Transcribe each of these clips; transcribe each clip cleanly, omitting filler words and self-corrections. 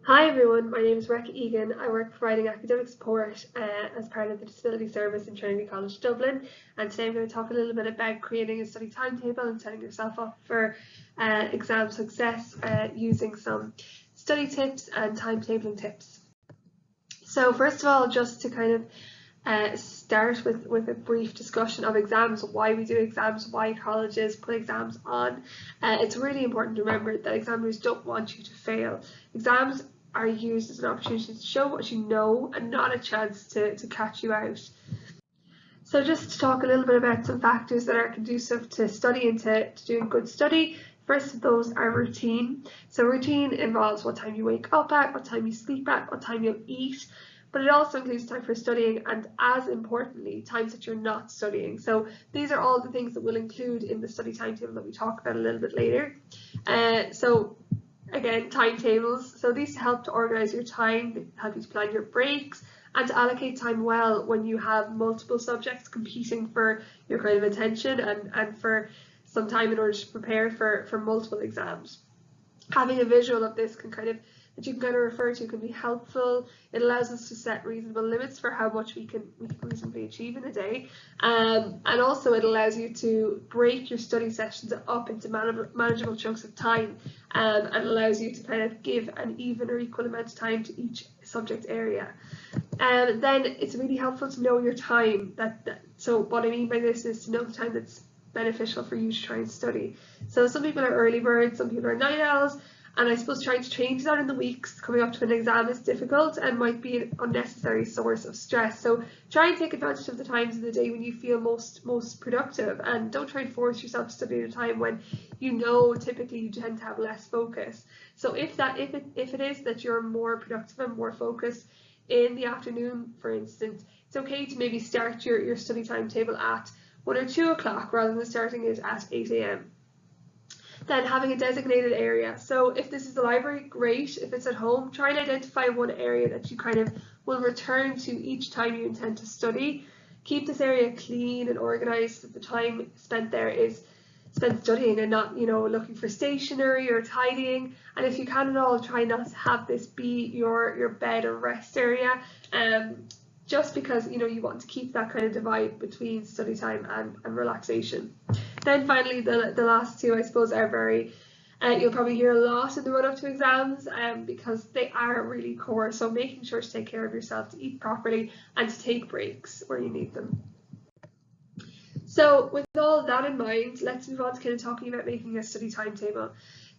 Hi everyone, my name is Rebecca Egan. I work providing academic support as part of the Disability Service in Trinity College Dublin, and today I'm going to talk a little bit about creating a study timetable and setting yourself up for exam success using some study tips and timetabling tips. So first of all, just to kind of start with a brief discussion of exams, why we do exams, why colleges put exams on. It's really important to remember that examiners don't want you to fail. Exams are used as an opportunity to show what you know and not a chance to catch you out. So just to talk a little bit about some factors that are conducive to study and to doing good study. First of those are routine. So routine involves what time you wake up at, what time you sleep at, what time you'll eat, but it also includes time for studying and, as importantly, times that you're not studying. So these are all the things that we'll include in the study timetable that we talk about a little bit later. Again, timetables. So these help to organise your time, help you to plan your breaks, and to allocate time well when you have multiple subjects competing for your kind of attention and for some time in order to prepare for multiple exams. Having a visual of this that you can kind of refer to can be helpful. It allows us to set reasonable limits for how much we can reasonably achieve in a day, and also it allows you to break your study sessions up into manageable chunks of time, and allows you to kind of give an even or equal amount of time to each subject area. Then it's really helpful to know your time. So what I mean by this is to know the time that's beneficial for you to try and study. So some people are early birds, some people are night owls, and I suppose trying to change that in the weeks coming up to an exam is difficult and might be an unnecessary source of stress. So try and take advantage of the times of the day when you feel most productive, and don't try and force yourself to study at a time when you know typically you tend to have less focus. So if it is that you're more productive and more focused in the afternoon, for instance, it's okay to maybe start your study timetable at 1 or 2 o'clock rather than starting it at 8 a.m. Then having a designated area. So if this is the library, great. If it's at home, try and identify one area that you kind of will return to each time you intend to study. Keep this area clean and organized so that the time spent there is spent studying and not, looking for stationery or tidying. And if you can at all, try not to have this be your bed or rest area. Just because you want to keep that kind of divide between study time and relaxation. Then finally, the last two, I suppose, are very you'll probably hear a lot in the run up to exams because they are really core. So making sure to take care of yourself, to eat properly, and to take breaks where you need them. So with all that in mind, let's move on to kind of talking about making a study timetable.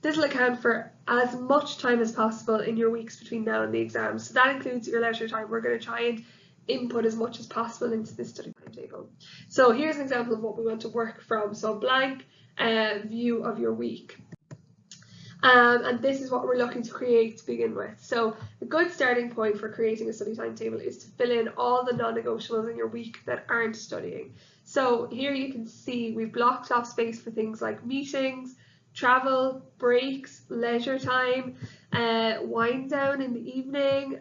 This will account for as much time as possible in your weeks between now and the exam. So that includes your leisure time. We're going to try and input as much as possible into this study timetable. So here's an example of what we want to work from. So blank view of your week. And this is what we're looking to create to begin with. So a good starting point for creating a study timetable is to fill in all the non-negotiables in your week that aren't studying. So here you can see we've blocked off space for things like meetings, travel, breaks, leisure time, wind down in the evening,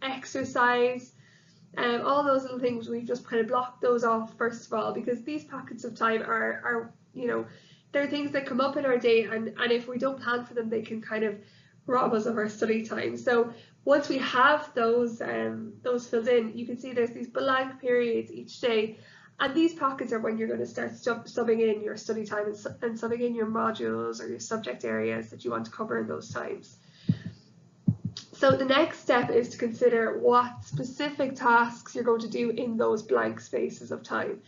exercise, all those little things. We've just kind of blocked those off first of all, because these pockets of time are they're things that come up in our day, and if we don't plan for them, they can kind of rob us of our study time. So once we have those filled in, you can see there's these blank periods each day, and these pockets are when you're going to start subbing in your study time and subbing in your modules or your subject areas that you want to cover in those times. So the next step is to consider what specific tasks you're going to do in those blank spaces of time.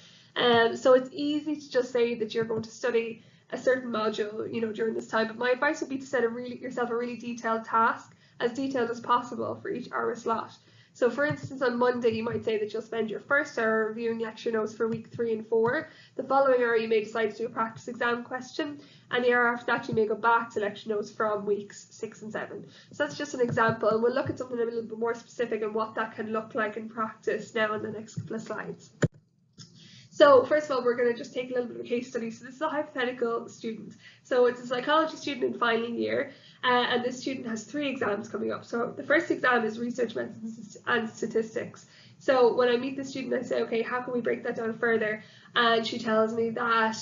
So it's easy to just say that you're going to study a certain module, during this time, but my advice would be to set yourself a really detailed task, as detailed as possible for each hour slot. So for instance, on Monday, you might say that you'll spend your first hour reviewing lecture notes for week 3 and 4. The following hour, you may decide to do a practice exam question, and the hour after that, you may go back to lecture notes from weeks 6 and 7. So that's just an example, and we'll look at something a little bit more specific and what that can look like in practice now in the next couple of slides. So first of all, we're going to just take a little bit of a case study. So this is a hypothetical student. So it's a psychology student in final year, and this student has 3 exams coming up. So the first exam is research methods and statistics. So when I meet the student, I say, okay, how can we break that down further? And she tells me that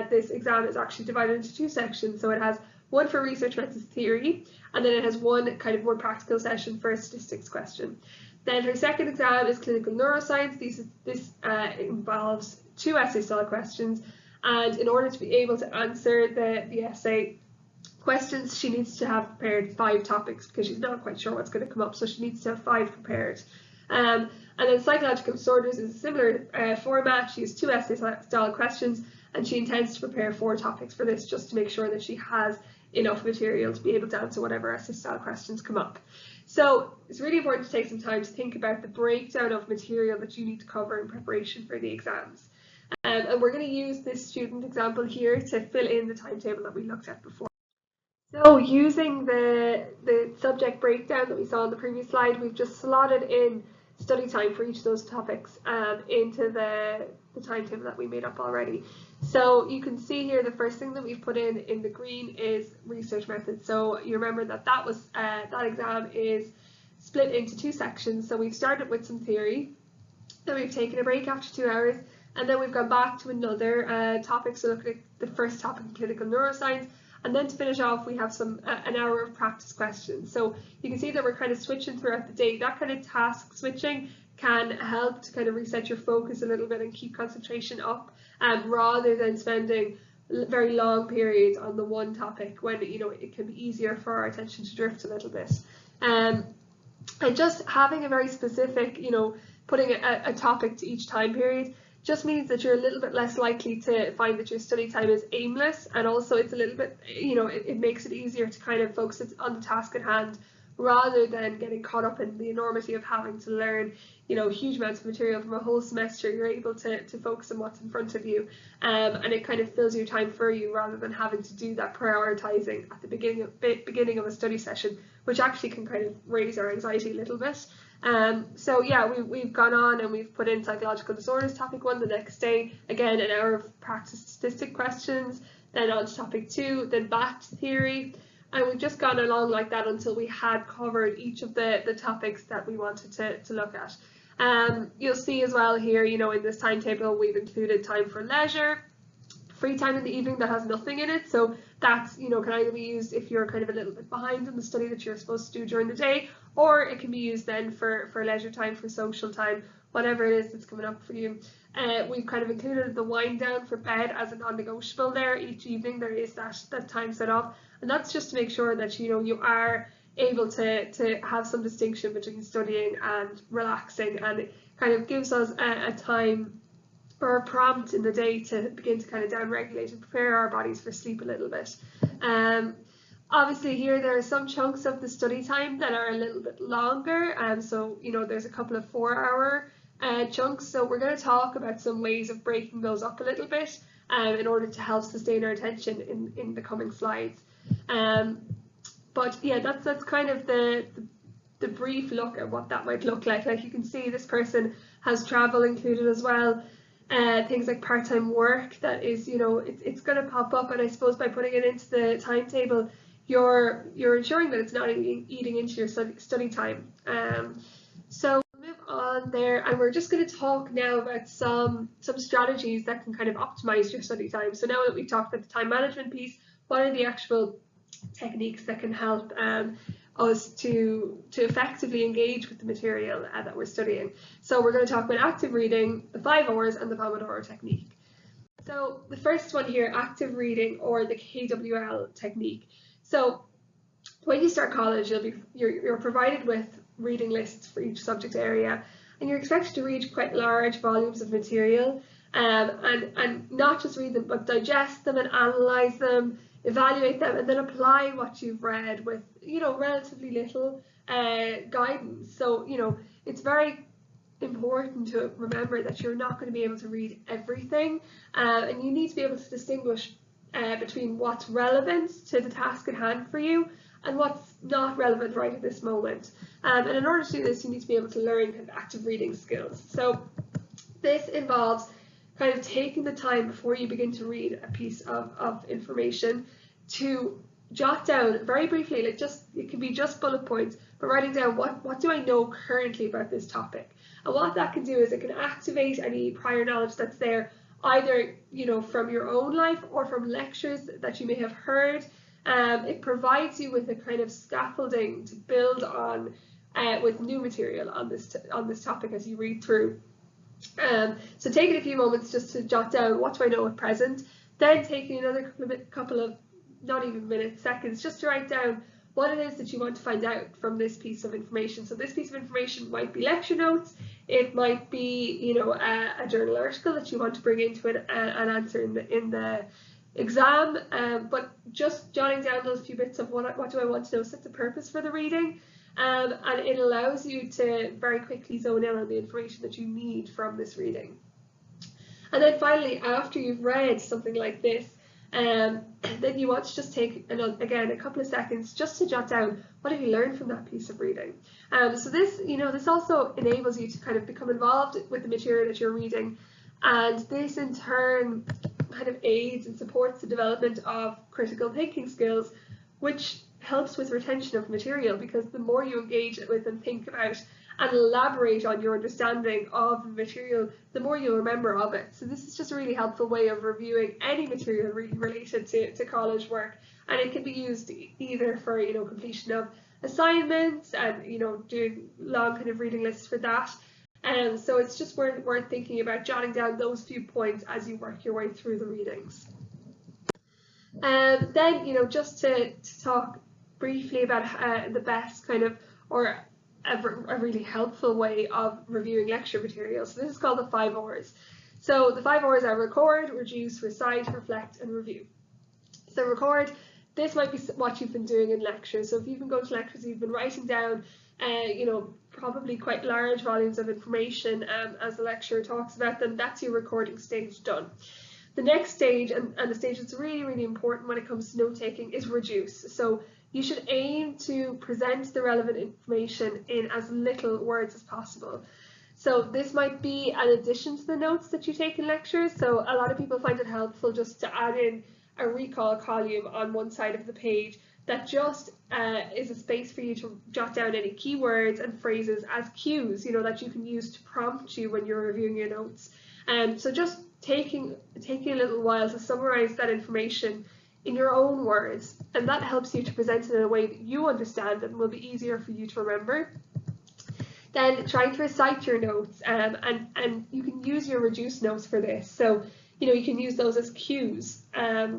this exam is actually divided into 2 sections. So it has one for research methods theory, and then it has one more practical session for a statistics question. Then her second exam is clinical neuroscience. This involves 2 essay style questions, and in order to be able to answer the essay questions, she needs to have prepared 5 topics because she's not quite sure what's going to come up, so she needs to have 5 prepared. And then psychological disorders is a similar format. She has 2 essay style questions, and she intends to prepare 4 topics for this just to make sure that she has enough material to be able to answer whatever essay style questions come up. So it's really important to take some time to think about the breakdown of material that you need to cover in preparation for the exams. And we're going to use this student example here to fill in the timetable that we looked at before. So using the subject breakdown that we saw on the previous slide, we've just slotted in study time for each of those topics into the timetable that we made up already. So you can see here the first thing that we've put in the green is research methods. So you remember that was that exam is split into 2 sections. So we've started with some theory, then we've taken a break after 2 hours, and then we've gone back to another topic. So look at the first topic, clinical neuroscience. And then to finish off, we have an hour of practice questions. So you can see that we're kind of switching throughout the day. That kind of task switching can help to kind of reset your focus a little bit and keep concentration up, rather than spending very long periods on the one topic when it can be easier for our attention to drift a little bit. And just having a very specific, putting a topic to each time period just means that you're a little bit less likely to find that your study time is aimless, and also it's a little bit, it makes it easier to kind of focus on the task at hand rather than getting caught up in the enormity of having to learn, huge amounts of material from a whole semester. You're able to focus on what's in front of you, and it kind of fills your time for you rather than having to do that prioritizing at the beginning of a study session, which actually can kind of raise our anxiety a little bit. So yeah, we've gone on and we've put in psychological disorders topic 1 the next day, again an hour of practice statistic questions, then on to topic 2, then back to theory, and we've just gone along like that until we had covered each of the topics that we wanted to look at. You'll see as well here, in this timetable we've included time for leisure, free time in the evening that has nothing in it, so that's can either be used if you're kind of a little bit behind in the study that you're supposed to do during the day, or it can be used then for leisure time, for social time, whatever it is that's coming up for you. We've kind of included the wind down for bed as a non-negotiable there. Each evening there is that time set off, and that's just to make sure that you are able to have some distinction between studying and relaxing, and it kind of gives us a time or a prompt in the day to begin to kind of down-regulate and prepare our bodies for sleep a little bit. Obviously here there are some chunks of the study time that are a little bit longer, so there's a couple of 4-hour chunks, so we're going to talk about some ways of breaking those up a little bit in order to help sustain our attention in the coming slides. But yeah, that's kind of the brief look at what that might look like. Like you can see, this person has travel included as well. Things like part-time work that is, it's going to pop up, and I suppose by putting it into the timetable, you're ensuring that it's not eating into your study time. So we'll move on there, and we're just going to talk now about some strategies that can kind of optimize your study time. So now that we've talked about the time management piece, what are the actual techniques that can help us to effectively engage with the material that we're studying? So we're going to talk about active reading, the 5 hours, and the Pomodoro Technique. So the first one here, active reading, or the KWL technique. So when you start college, you're provided with reading lists for each subject area, and you're expected to read quite large volumes of material, and not just read them, but digest them and analyze them, evaluate them, and then apply what you've read with relatively little guidance. So it's very important to remember that you're not going to be able to read everything, and you need to be able to distinguish between what's relevant to the task at hand for you and what's not relevant right at this moment. And in order to do this, you need to be able to learn kind of active reading skills. So this involves kind of taking the time before you begin to read a piece of information to jot down very briefly, like it can be just bullet points, but writing down what do I know currently about this topic. And what that can do is it can activate any prior knowledge that's there, either from your own life or from lectures that you may have heard, It provides you with a kind of scaffolding to build on with new material on this topic as you read through. So taking a few moments just to jot down what do I know at present, then taking another couple of not even minutes, seconds, just to write down what it is that you want to find out from this piece of information. So this piece of information might be lecture notes, it might be, you know, a journal article that you want to bring into it and answer in the exam, but just jotting down those few bits of what do I want to know sets a purpose for the reading, and it allows you to very quickly zone in on the information that you need from this reading. And then finally, after you've read something like this, then you want to just take, again, a couple of seconds just to jot down what have you learned from that piece of reading. So this, you know, this also enables you to kind of become involved with the material that you're reading, and this in turn kind of aids and supports the development of critical thinking skills, which helps with retention of material, because the more you engage with and think about and elaborate on your understanding of the material, the more you'll remember of it. So this is just a really helpful way of reviewing any material really related to college work, and it can be used either for, you know, completion of assignments and, you know, doing long kind of reading lists for that. So it's just worth thinking about jotting down those few points as you work your way through the readings. Then, you know, just to talk briefly about the best kind of, or a really helpful way of reviewing lecture material. So this is called the 5 R's. So the 5 R's are record, reduce, recite, reflect, and review. So record, this might be what you've been doing in lectures. So if you've been going to lectures, you've been writing down, you know, probably quite large volumes of information as the lecturer talks about them, that's your recording stage done. The next stage, and the stage that's really, really important when it comes to note taking, is reduce. So you should aim to present the relevant information in as little words as possible. So this might be an addition to the notes that you take in lectures. So a lot of people find it helpful just to add in a recall column on one side of the page that just is a space for you to jot down any keywords and phrases as cues, you know, that you can use to prompt you when you're reviewing your notes. So just taking a little while to summarize that information in your own words, and that helps you to present it in a way that you understand and will be easier for you to remember. Then trying to recite your notes, and you can use your reduced notes for this. So, you know, you can use those as cues.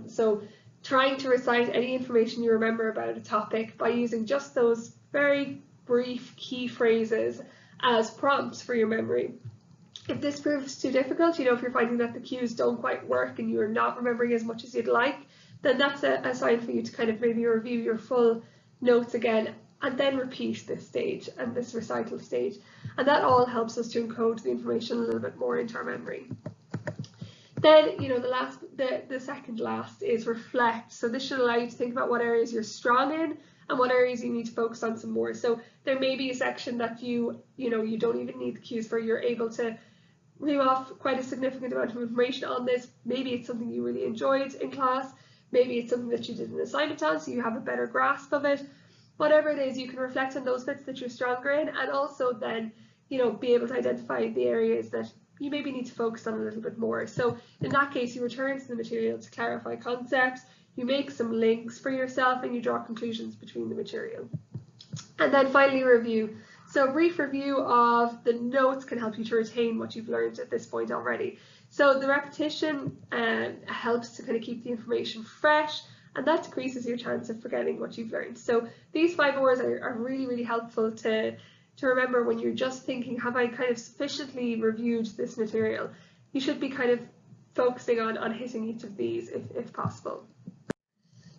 So trying to recite any information you remember about a topic by using just those very brief key phrases as prompts for your memory. If this proves too difficult, you know, if you're finding that the cues don't quite work and you're not remembering as much as you'd like, then that's a sign for you to kind of maybe review your full notes again and then repeat this stage and this recital stage. And that all helps us to encode the information a little bit more into our memory. Then, you know, the second last is reflect. So this should allow you to think about what areas you're strong in and what areas you need to focus on some more. So there may be a section that you don't even need the cues for. You're able to reel off quite a significant amount of information on this. Maybe it's something you really enjoyed in class. Maybe it's something that you did an assignment on, so you have a better grasp of it. Whatever it is, you can reflect on those bits that you're stronger in, and also then, you know, be able to identify the areas that you maybe need to focus on a little bit more. So in that case, you return to the material to clarify concepts, you make some links for yourself, and you draw conclusions between the material. And then finally, review. So a brief review of the notes can help you to retain what you've learned at this point already. So the repetition helps to kind of keep the information fresh, and that decreases your chance of forgetting what you've learned. So these 5 R's are really, really helpful to remember when you're just thinking, have I kind of sufficiently reviewed this material? You should be kind of focusing on hitting each of these if possible.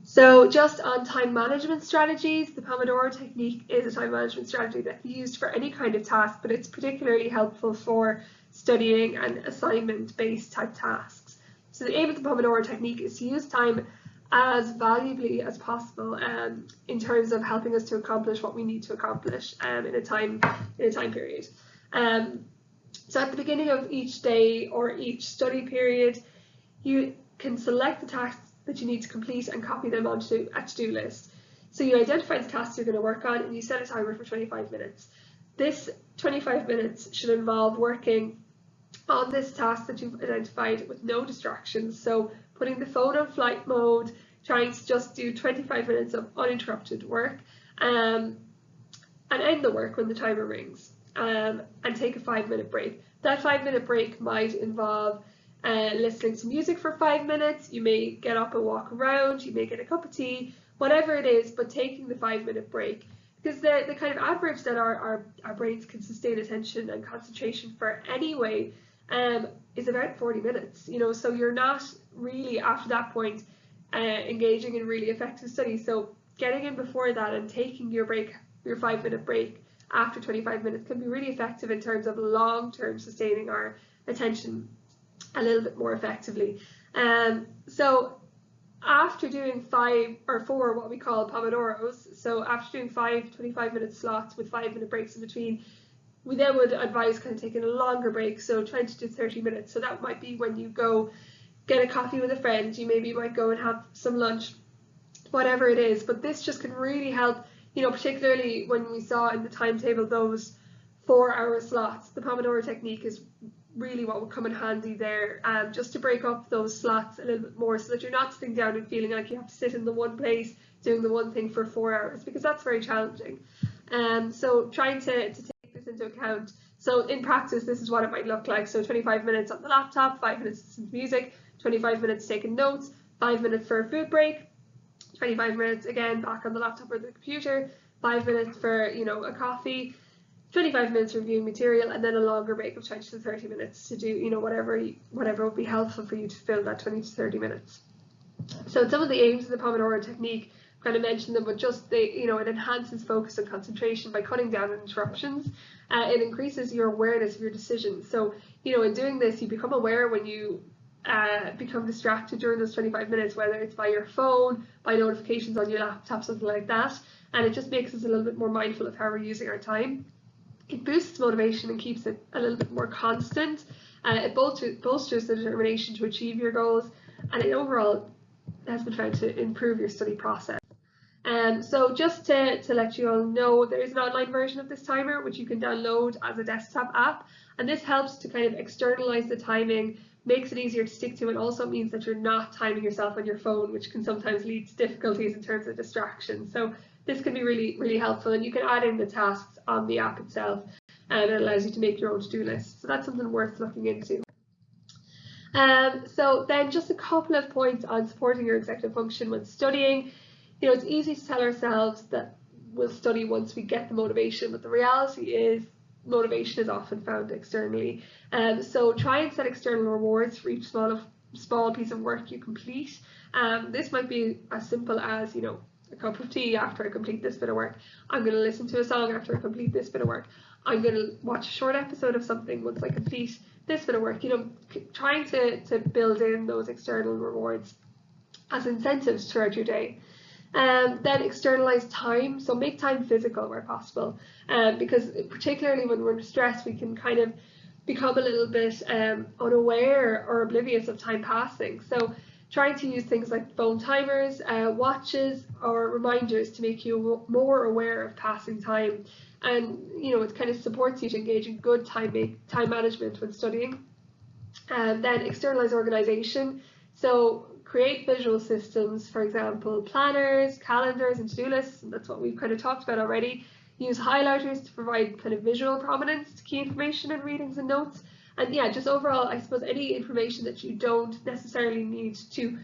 So just on time management strategies, the Pomodoro Technique is a time management strategy that can be used for any kind of task, but it's particularly helpful for studying and assignment-based type tasks. So the aim of the Pomodoro Technique is to use time as valuably as possible in terms of helping us to accomplish what we need to accomplish in a time period. So at the beginning of each day or each study period, you can select the tasks that you need to complete and copy them onto a to-do list. So you identify the tasks you're going to work on and you set a timer for 25 minutes. This 25 minutes should involve working on this task that you've identified with no distractions. So putting the phone on flight mode, trying to just do 25 minutes of uninterrupted work, and end the work when the timer rings, and take a 5-minute break. That 5-minute break might involve listening to music for 5 minutes. You may get up and walk around, you may get a cup of tea, whatever it is, but taking the 5-minute break. Because the kind of average that our brains can sustain attention and concentration for anyway is about 40 minutes, you know, so you're not really after that point engaging in really effective study. So getting in before that and taking your 5-minute break after 25 minutes can be really effective in terms of long-term sustaining our attention a little bit more effectively. So after doing 5 or 4 what we call Pomodoros, so after doing 5 25-minute slots with 5-minute breaks in between, we then would advise kind of taking a longer break, so 20 to 30 minutes. So that might be when you go get a coffee with a friend, you maybe might go and have some lunch, whatever it is. But this just can really help, you know, particularly when we saw in the timetable those 4-hour slots. The Pomodoro Technique is really what will come in handy there, just to break up those slots a little bit more, so that you're not sitting down and feeling like you have to sit in the one place doing the one thing for 4 hours, because that's very challenging. So trying to take this into account. So in practice, this is what it might look like. So 25 minutes on the laptop, 5 minutes listening to music, 25 minutes taking notes, 5 minutes for a food break, 25 minutes again back on the laptop or the computer, 5 minutes for, you know, a coffee, 25 minutes reviewing material, and then a longer break of 20 to 30 minutes to do, you know, whatever would be helpful for you to fill that 20 to 30 minutes. So some of the aims of the Pomodoro Technique, kind of mentioned them, but just you know, it enhances focus and concentration by cutting down on interruptions. It increases your awareness of your decisions. So, you know, in doing this, you become aware when you become distracted during those 25 minutes, whether it's by your phone, by notifications on your laptop, something like that. And it just makes us a little bit more mindful of how we're using our time. It boosts motivation and keeps it a little bit more constant. It bolsters the determination to achieve your goals, and it overall has been found to improve your study process. So just to let you all know, there is an online version of this timer which you can download as a desktop app, and this helps to kind of externalize the timing, makes it easier to stick to, and also means that you're not timing yourself on your phone, which can sometimes lead to difficulties in terms of distraction. So this can be really, really helpful, and you can add in the tasks on the app itself, and it allows you to make your own to-do list. So that's something worth looking into. So then just a couple of points on supporting your executive function when studying. You know, it's easy to tell ourselves that we'll study once we get the motivation, but the reality is motivation is often found externally. So try and set external rewards for each small piece of work you complete. This might be as simple as, you know, a cup of tea after I complete this bit of work. I'm going to listen to a song after I complete this bit of work. I'm going to watch a short episode of something once I complete this bit of work. You know, trying to build in those external rewards as incentives throughout your day. Then externalize time, so make time physical where possible, because particularly when we're under stress, we can kind of become a little bit unaware or oblivious of time passing. So trying to use things like phone timers, watches, or reminders to make you more aware of passing time. And, you know, it kind of supports you to engage in good time management when studying. And then externalize organization. So create visual systems, for example, planners, calendars, and to-do lists, and that's what we've kind of talked about already. Use highlighters to provide kind of visual prominence to key information in readings and notes. And yeah, just overall, I suppose any information that you don't necessarily need to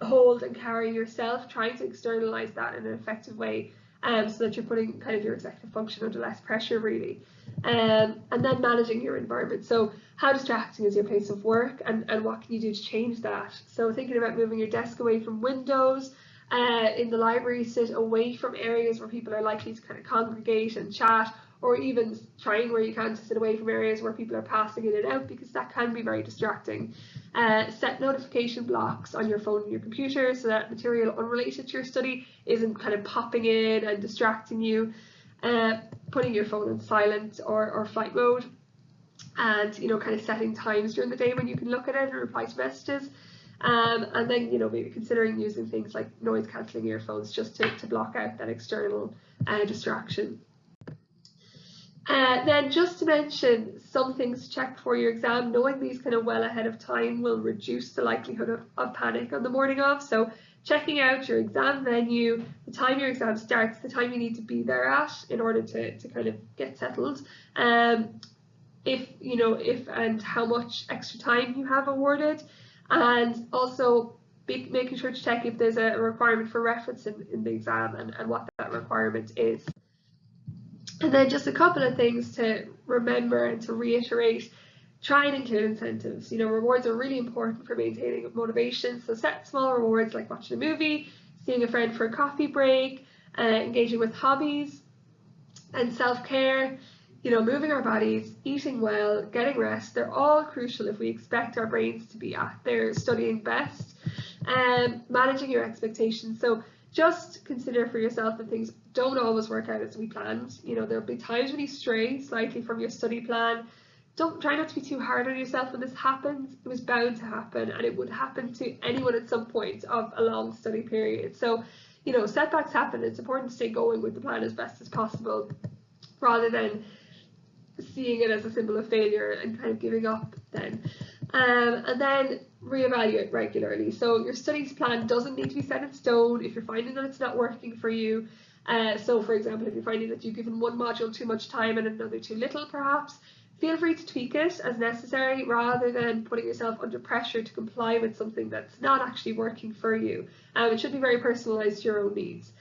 hold and carry yourself, trying to externalize that in an effective way, so that you're putting kind of your executive function under less pressure, really. And then managing your environment. So how distracting is your place of work, and what can you do to change that? So thinking about moving your desk away from windows. In the library, sit away from areas where people are likely to kind of congregate and chat, or even trying where you can to sit away from areas where people are passing in and out, because that can be very distracting. Set notification blocks on your phone and your computer so that material unrelated to your study isn't kind of popping in and distracting you. Putting your phone in silent or flight mode, and, you know, kind of setting times during the day when you can look at it and reply to messages. And then, you know, maybe considering using things like noise cancelling earphones just to block out that external distraction. Then just to mention some things to check before your exam, knowing these kind of well ahead of time will reduce the likelihood of panic on the morning of. So checking out your exam venue, the time your exam starts, the time you need to be there at in order to kind of get settled. If and how much extra time you have awarded, and also making sure to check if there's a requirement for reference in the exam and what that requirement is. And then just a couple of things to remember and to reiterate: try and include incentives. Rewards are really important for maintaining motivation, so set small rewards like watching a movie, seeing a friend for a coffee break, engaging with hobbies, and self-care. Moving our bodies, eating well, getting rest, they're all crucial if we expect our brains to be at their studying best. Managing your expectations. So just consider for yourself that things don't always work out as we planned. There'll be times when you stray slightly from your study plan. Try not to be too hard on yourself when this happens. It was bound to happen, and it would happen to anyone at some point of a long study period. So, setbacks happen. It's important to stay going with the plan as best as possible, rather than seeing it as a symbol of failure and kind of giving up then. And then reevaluate regularly. So your studies plan doesn't need to be set in stone if you're finding that it's not working for you. So for example, if you're finding that you've given one module too much time and another too little perhaps, feel free to tweak it as necessary, rather than putting yourself under pressure to comply with something that's not actually working for you. It should be very personalised to your own needs.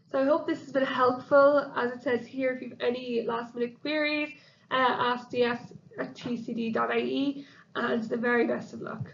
So I hope this has been helpful. As it says here, if you have any last minute queries, ask ds@tcd.ie, and the very best of luck.